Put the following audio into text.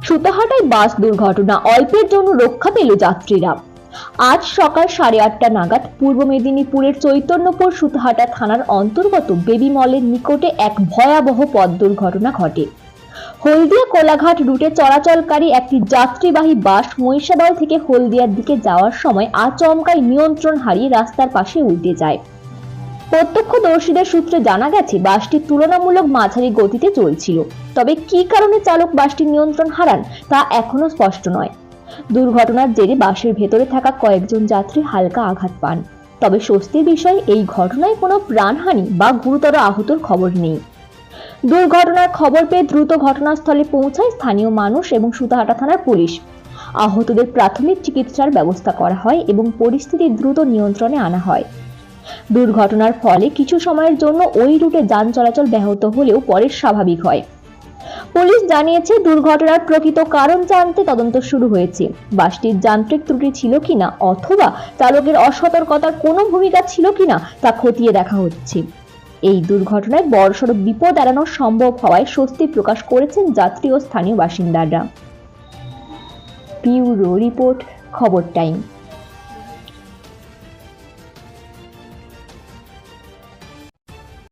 সুতাহাটায় বাস দুর্ঘটনা, অল্পের জন্য রক্ষা পেল যাত্রীরা। আজ সকাল 8:30 নাগাদ পূর্ব মেদিনীপুরের চৈতন্যপুর সুতাহাটা থানার অন্তর্গত বেবি মলের নিকটে এক ভয়াবহ পথ দুর্ঘটনা ঘটে। হলদিয়া কোলাঘাট রুটে চলাচলকারী একটি যাত্রীবাহী বাস মহিষাদল থেকে হলদিয়ার দিকে যাওয়ার সময় আচমকাই নিয়ন্ত্রণ হারিয়ে রাস্তার পাশে উল্টে যায়। প্রত্যক্ষদর্শীদের সূত্রে জানা গেছে, বাসটি তুলনামূলক মাঝারি গতিতে চলছিল। তবে কী কারণে চালক বাসটির নিয়ন্ত্রণ হারান তা এখনো স্পষ্ট নয়। দুর্ঘটনার জেরে বাসের ভেতরে থাকা কয়েকজন যাত্রী হালকা আঘাত পান। তবে স্বস্তির বিষয়, এই ঘটনায় কোনো প্রাণহানি বা গুরুতর আহতের খবর নেই। দুর্ঘটনার খবর পেয়ে দ্রুত ঘটনাস্থলে পৌঁছায় স্থানীয় মানুষ এবং সুতাহাটা থানার পুলিশ। আহতদের প্রাথমিক চিকিৎসার ব্যবস্থা করা হয় এবং পরিস্থিতি দ্রুত নিয়ন্ত্রণে আনা হয়। দুর্ঘটনার ফলে কিছু সময়ের জন্য ওই রুটে যান চলাচল ব্যাহত হলেও পরে স্বাভাবিক হয়। পুলিশ জানিয়েছে, দুর্ঘটনার প্রকৃত কারণ জানতে তদন্ত শুরু হয়েছে। বাসটির যান্ত্রিক ত্রুটি ছিল কিনা অথবা চালকের অসতর্কতার কোনো ভূমিকা ছিল কিনা তা খতিয়ে দেখা হচ্ছে। এই দুর্ঘটনায় বড়সড় বিপদ এড়ানো সম্ভব হওয়ায় স্বস্তি প্রকাশ করেছেন যাত্রী ও স্থানীয় বাসিন্দারা। ব্যুরো রিপোর্ট, খবর টাইম।